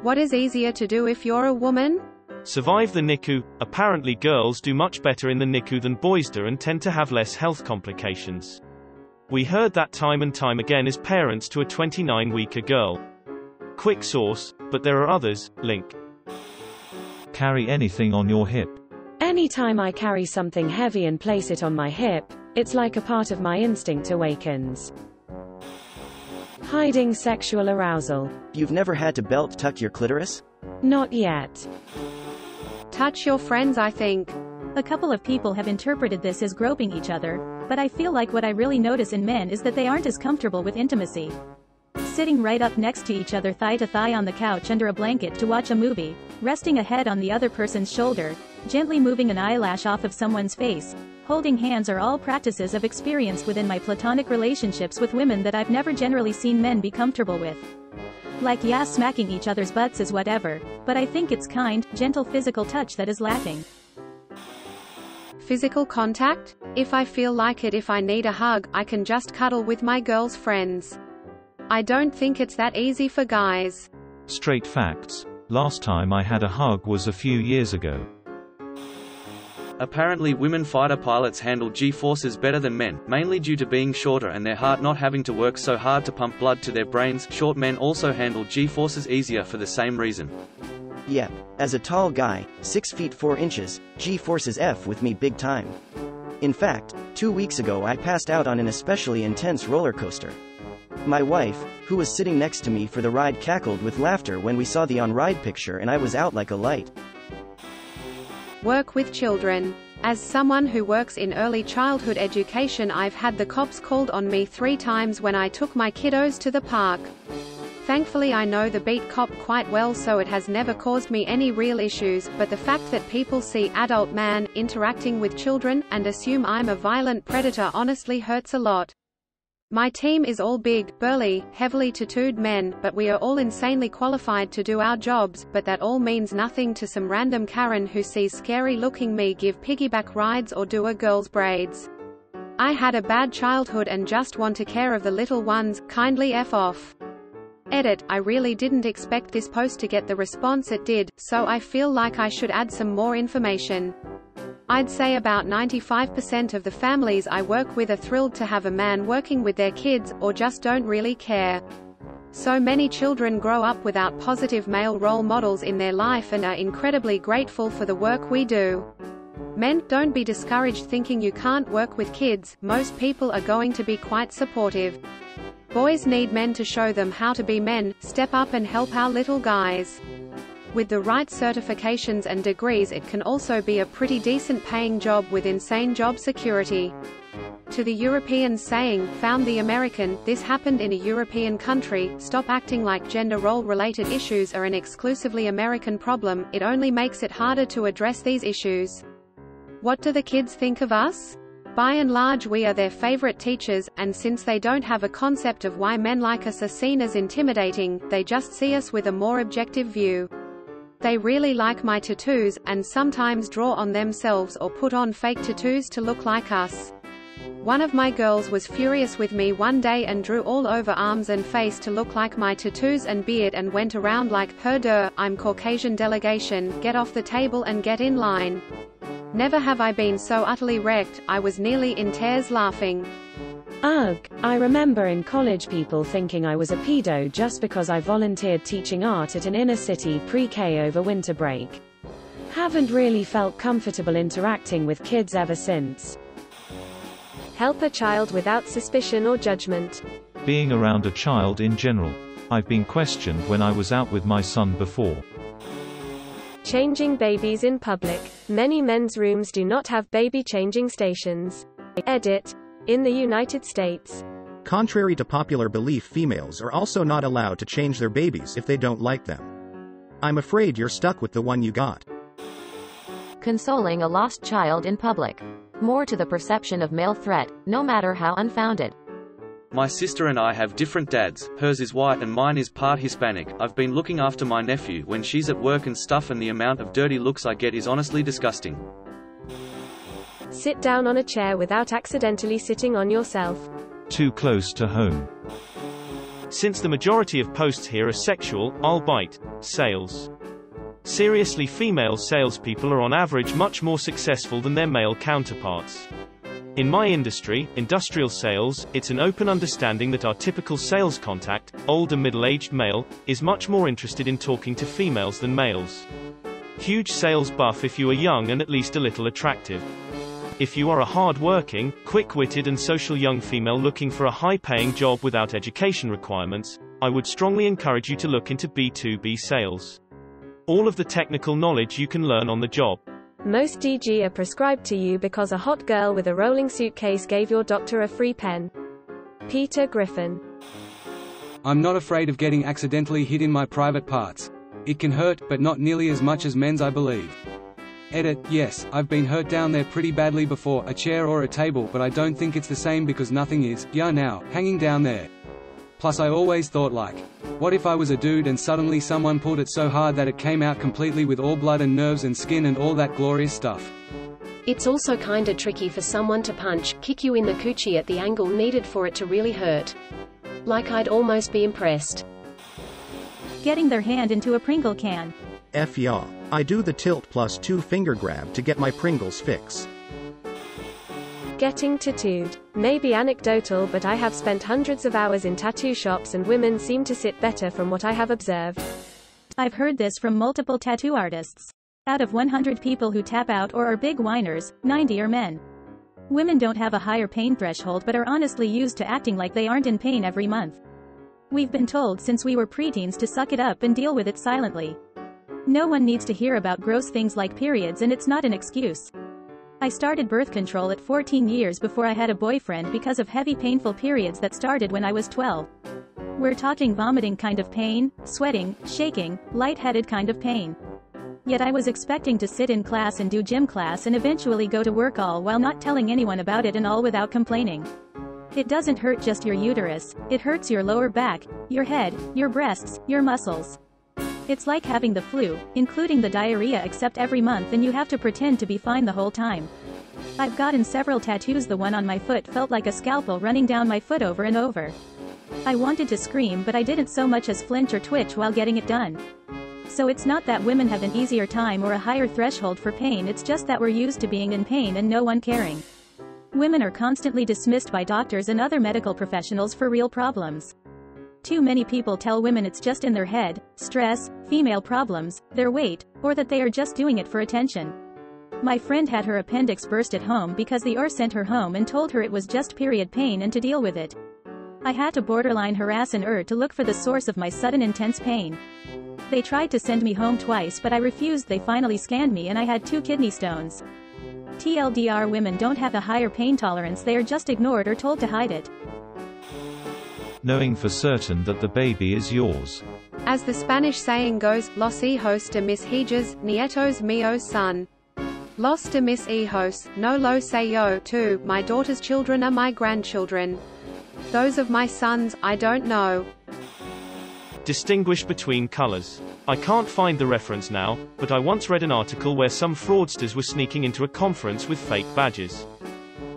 What is easier to do if you're a woman? Survive the NICU. Apparently girls do much better in the NICU than boys do and tend to have less health complications. We heard that time and time again as parents to a 29-weeker girl. Quick source, but there are others. Link. Carry anything on your hip. Anytime I carry something heavy and place it on my hip, it's like a part of my instinct awakens. Hiding sexual arousal. You've never had to belt tuck your clitoris? Not yet. Touch your friends, I think. A couple of people have interpreted this as groping each other, but I feel like what I really notice in men is that they aren't as comfortable with intimacy. Sitting right up next to each other thigh to thigh on the couch under a blanket to watch a movie, resting a head on the other person's shoulder, gently moving an eyelash off of someone's face, holding hands are all practices I've experienced within my platonic relationships with women that I've never generally seen men be comfortable with. Like yeah, smacking each other's butts is whatever, but I think it's kind, gentle physical touch that is lacking. Physical contact? If I feel like it, if I need a hug, I can just cuddle with my girl's friends. I don't think it's that easy for guys. Straight facts. Last time I had a hug was a few years ago. Apparently women fighter pilots handle G-forces better than men, mainly due to being shorter and their heart not having to work so hard to pump blood to their brains. Short men also handle G-forces easier for the same reason. Yep, as a tall guy, 6 feet 4 inches, G-forces F with me big time. In fact, 2 weeks ago I passed out on an especially intense roller coaster. My wife, who was sitting next to me for the ride, cackled with laughter when we saw the on-ride picture and I was out like a light. Work with children. As someone who works in early childhood education, I've had the cops called on me 3 times when I took my kiddos to the park. Thankfully I know the beat cop quite well, so it has never caused me any real issues, but the fact that people see adult man interacting with children and assume I'm a violent predator honestly hurts a lot. My team is all big, burly, heavily tattooed men, but we are all insanely qualified to do our jobs, but that all means nothing to some random Karen who sees scary-looking me give piggyback rides or do a girl's braids. I had a bad childhood and just want to care of the little ones, kindly F off. Edit, I really didn't expect this post to get the response it did, so I feel like I should add some more information. I'd say about 95% of the families I work with are thrilled to have a man working with their kids, or just don't really care. So many children grow up without positive male role models in their life and are incredibly grateful for the work we do. Men, don't be discouraged thinking you can't work with kids, most people are going to be quite supportive. Boys need men to show them how to be men, step up and help our little guys. With the right certifications and degrees, it can also be a pretty decent paying job with insane job security. To the Europeans saying, found the American, this happened in a European country, stop acting like gender role-related issues are an exclusively American problem, it only makes it harder to address these issues. What do the kids think of us? By and large we are their favorite teachers, and since they don't have a concept of why men like us are seen as intimidating, they just see us with a more objective view. They really like my tattoos, and sometimes draw on themselves or put on fake tattoos to look like us. One of my girls was furious with me one day and drew all over arms and face to look like my tattoos and beard and went around like, her duh, I'm Caucasian delegation, get off the table and get in line. Never have I been so utterly wrecked, I was nearly in tears laughing. Ugh, I remember in college people thinking I was a pedo just because I volunteered teaching art at an inner-city pre-K over winter break. Haven't really felt comfortable interacting with kids ever since. Help a child without suspicion or judgment. Being around a child in general. I've been questioned when I was out with my son before. Changing babies in public. Many men's rooms do not have baby changing stations. Edit. In the United States. Contrary to popular belief, females are also not allowed to change their babies if they don't like them. I'm afraid you're stuck with the one you got. Consoling a lost child in public. More to the perception of male threat, no matter how unfounded. My sister and I have different dads, hers is white and mine is part Hispanic. I've been looking after my nephew when she's at work and stuff, and the amount of dirty looks I get is honestly disgusting. Sit down on a chair without accidentally sitting on yourself. Too close to home. Since the majority of posts here are sexual, I'll bite. Sales. Seriously, female salespeople are on average much more successful than their male counterparts. In my industry, industrial sales, it's an open understanding that our typical sales contact, older middle-aged male, is much more interested in talking to females than males. Huge sales buff if you are young and at least a little attractive. If you are a hard-working, quick-witted and social young female looking for a high-paying job without education requirements, I would strongly encourage you to look into B2B sales. All of the technical knowledge you can learn on the job. Most DG are prescribed to you because a hot girl with a rolling suitcase gave your doctor a free pen. Peter Griffin. I'm not afraid of getting accidentally hit in my private parts. It can hurt, but not nearly as much as men's, I believe. Edit, yes, I've been hurt down there pretty badly before, a chair or a table, but I don't think it's the same because nothing is, now, hanging down there. Plus I always thought like, what if I was a dude and suddenly someone pulled it so hard that it came out completely with all blood and nerves and skin and all that glorious stuff. It's also kinda tricky for someone to kick you in the coochie at the angle needed for it to really hurt. Like I'd almost be impressed. Getting their hand into a Pringle can. F yeah. I do the tilt plus 2 finger grab to get my Pringles fix. Getting tattooed. Maybe anecdotal, but I have spent hundreds of hours in tattoo shops and women seem to sit better from what I have observed. I've heard this from multiple tattoo artists. Out of 100 people who tap out or are big whiners, 90 are men. Women don't have a higher pain threshold but are honestly used to acting like they aren't in pain every month. We've been told since we were preteens to suck it up and deal with it silently. No one needs to hear about gross things like periods, and it's not an excuse. I started birth control at 14 years before I had a boyfriend because of heavy painful periods that started when I was 12. We're talking vomiting kind of pain, sweating, shaking, lightheaded kind of pain. Yet I was expecting to sit in class and do gym class and eventually go to work all while not telling anyone about it and all without complaining. It doesn't hurt just your uterus, it hurts your lower back, your head, your breasts, your muscles. It's like having the flu, including the diarrhea, except every month and you have to pretend to be fine the whole time. I've gotten several tattoos. The one on my foot felt like a scalpel running down my foot over and over. I wanted to scream but I didn't so much as flinch or twitch while getting it done. So it's not that women have an easier time or a higher threshold for pain, it's just that we're used to being in pain and no one caring. Women are constantly dismissed by doctors and other medical professionals for real problems. Too many people tell women it's just in their head, stress, female problems, their weight, or that they are just doing it for attention. My friend had her appendix burst at home because the OR sent her home and told her it was just period pain and to deal with it. I had to borderline harass an OR to look for the source of my sudden intense pain. They tried to send me home twice but I refused. They finally scanned me and I had 2 kidney stones. TLDR, women don't have a higher pain tolerance, they are just ignored or told to hide it. Knowing for certain that the baby is yours. As the Spanish saying goes, los hijos de mis hijas, nietos míos son. Los de mis hijos, no lo sé yo, too, my daughter's children are my grandchildren. Those of my sons, I don't know. Distinguish between colors. I can't find the reference now, but I once read an article where some fraudsters were sneaking into a conference with fake badges.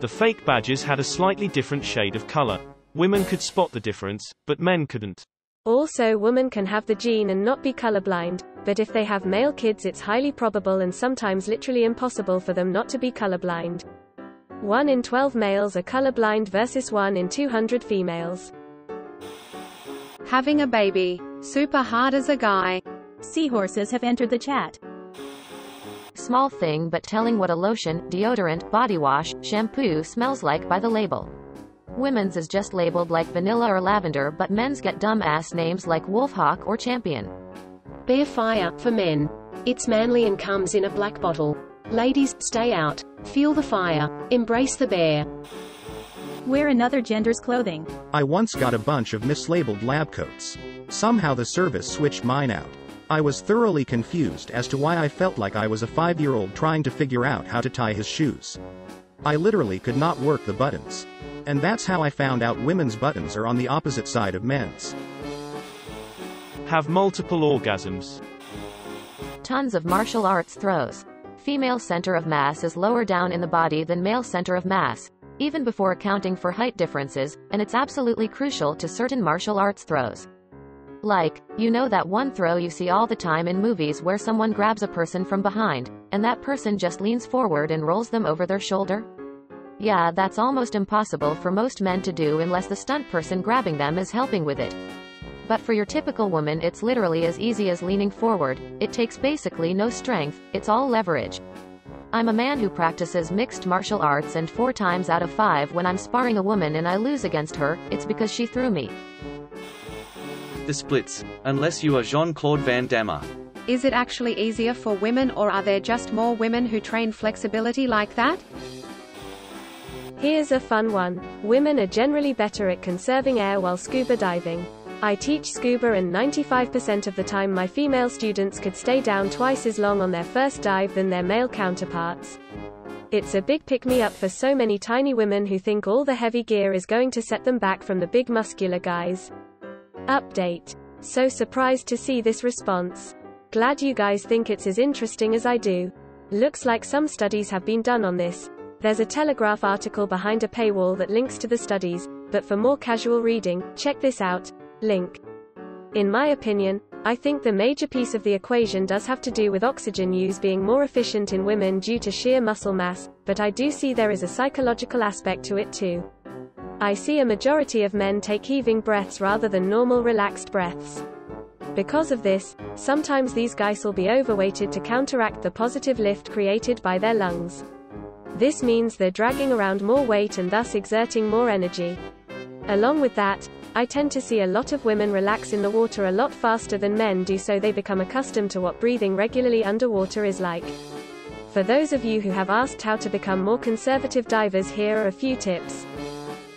The fake badges had a slightly different shade of color. Women could spot the difference, but men couldn't. Also, women can have the gene and not be colorblind, but if they have male kids it's highly probable and sometimes literally impossible for them not to be colorblind. 1 in 12 males are colorblind versus 1 in 200 females. Having a baby. Super hard as a guy. Seahorses have entered the chat. Small thing but telling what a lotion, deodorant, body wash, shampoo smells like by the label. Women's is just labeled like vanilla or lavender, but men's get dumb-ass names like Wolfhawk or Champion. Bear Fire, for men. It's manly and comes in a black bottle. Ladies, stay out. Feel the fire. Embrace the bear. Wear another gender's clothing. I once got a bunch of mislabeled lab coats. Somehow the service switched mine out. I was thoroughly confused as to why I felt like I was a 5-year-old trying to figure out how to tie his shoes. I literally could not work the buttons. And that's how I found out women's buttons are on the opposite side of men's. Have multiple orgasms. Tons of martial arts throws. Female center of mass is lower down in the body than male center of mass. even before accounting for height differences, and it's absolutely crucial to certain martial arts throws. Like, you know that one throw you see all the time in movies where someone grabs a person from behind, and that person just leans forward and rolls them over their shoulder? Yeah, that's almost impossible for most men to do unless the stunt person grabbing them is helping with it. But for your typical woman, it's literally as easy as leaning forward. It takes basically no strength, it's all leverage. I'm a man who practices mixed martial arts, and 4 times out of 5 when I'm sparring a woman and I lose against her, it's because she threw me. The splits. Unless you are Jean-Claude Van Damme. Is it actually easier for women, or are there just more women who train flexibility like that? Here's a fun one. Women are generally better at conserving air while scuba diving. I teach scuba, and 95% of the time my female students could stay down twice as long on their first dive than their male counterparts. It's a big pick-me-up for so many tiny women who think all the heavy gear is going to set them back from the big muscular guys. Update. So surprised to see this response. Glad you guys think it's as interesting as I do. Looks like some studies have been done on this. There's a Telegraph article behind a paywall that links to the studies, but for more casual reading, check this out. Link. In my opinion, I think the major piece of the equation does have to do with oxygen use being more efficient in women due to sheer muscle mass, but I do see there is a psychological aspect to it too. I see a majority of men take heaving breaths rather than normal relaxed breaths. Because of this, sometimes these guys will be overweighted to counteract the positive lift created by their lungs. This means they're dragging around more weight and thus exerting more energy. Along with that, I tend to see a lot of women relax in the water a lot faster than men do, so they become accustomed to what breathing regularly underwater is like. For those of you who have asked how to become more conservative divers, here are a few tips.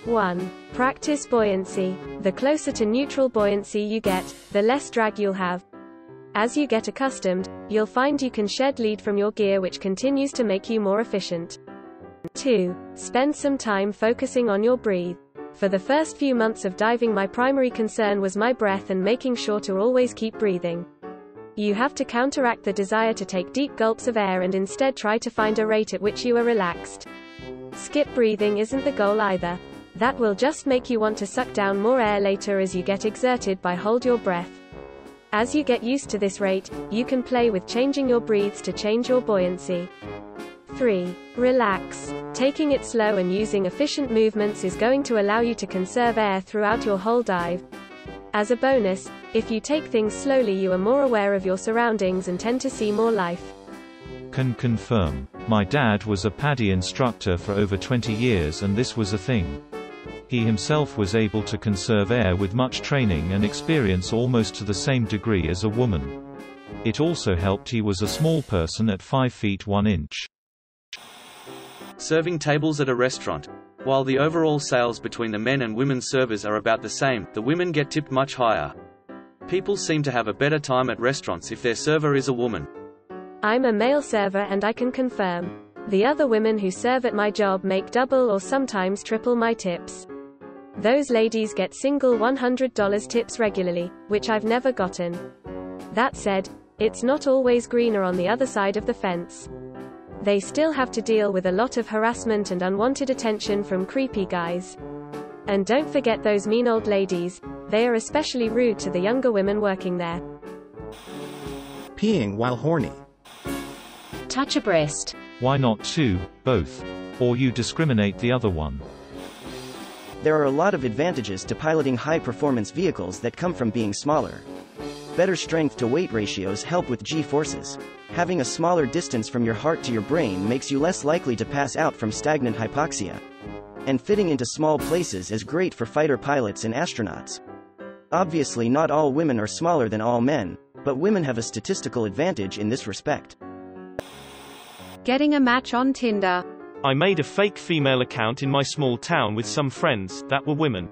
1. Practice buoyancy. The closer to neutral buoyancy you get, the less drag you'll have. As you get accustomed, you'll find you can shed lead from your gear, which continues to make you more efficient. 2. Spend some time focusing on your breathe. For the first few months of diving, my primary concern was my breath and making sure to always keep breathing. You have to counteract the desire to take deep gulps of air and instead try to find a rate at which you are relaxed. Skip breathing isn't the goal either. That will just make you want to suck down more air later as you get exerted by hold your breath. As you get used to this rate, you can play with changing your breaths to change your buoyancy. 3. Relax. Taking it slow and using efficient movements is going to allow you to conserve air throughout your whole dive. As a bonus, if you take things slowly, you are more aware of your surroundings and tend to see more life. Can confirm. My dad was a PADI instructor for over 20 years, and this was a thing. He himself was able to conserve air with much training and experience almost to the same degree as a woman. It also helped he was a small person at 5 feet 1 inch. Serving tables at a restaurant. While the overall sales between the men and women servers are about the same, the women get tipped much higher. People seem to have a better time at restaurants if their server is a woman. I'm a male server, and I can confirm. The other women who serve at my job make double or sometimes triple my tips. Those ladies get single $100 tips regularly, which I've never gotten. That said, it's not always greener on the other side of the fence. They still have to deal with a lot of harassment and unwanted attention from creepy guys. And don't forget those mean old ladies. They are especially rude to the younger women working there. Peeing while horny. Touch a breast. Why not 2, both? Or you discriminate the other one? There are a lot of advantages to piloting high-performance vehicles that come from being smaller. Better strength-to-weight ratios help with G-forces. Having a smaller distance from your heart to your brain makes you less likely to pass out from stagnant hypoxia. And fitting into small places is great for fighter pilots and astronauts. Obviously, not all women are smaller than all men, but women have a statistical advantage in this respect. Getting a match on Tinder. I made a fake female account in my small town with some friends that were women.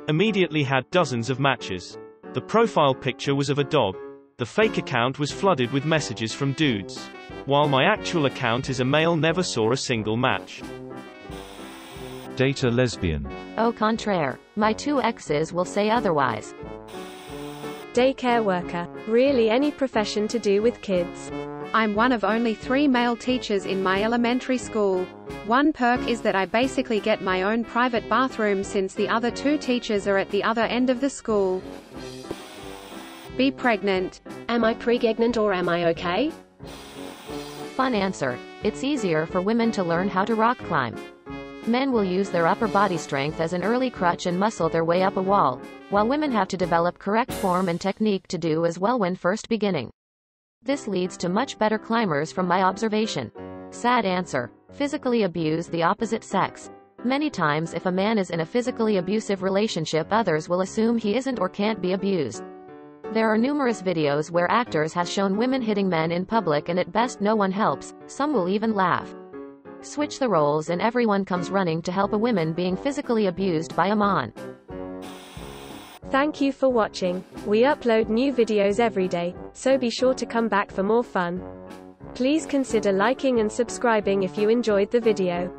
Immediately had dozens of matches. The profile picture was of a dog. The fake account was flooded with messages from dudes. While my actual account is a male, never saw a single match. Date a lesbian. Au contraire. My 2 exes will say otherwise. Daycare worker. Really, any profession to do with kids. I'm one of only 3 male teachers in my elementary school. One perk is that I basically get my own private bathroom since the other 2 teachers are at the other end of the school. Be pregnant. Am I pregnant or am I okay? Fun answer. It's easier for women to learn how to rock climb. Men will use their upper body strength as an early crutch and muscle their way up a wall, while women have to develop correct form and technique to do as well when first beginning. This leads to much better climbers from my observation. Sad answer. Physically abuse the opposite sex. Many times if a man is in a physically abusive relationship, others will assume he isn't or can't be abused. There are numerous videos where actors has shown women hitting men in public and at best no one helps, some will even laugh. Switch the roles and everyone comes running to help a woman being physically abused by a man. Thank you for watching. We upload new videos every day, so be sure to come back for more fun. Please consider liking and subscribing if you enjoyed the video.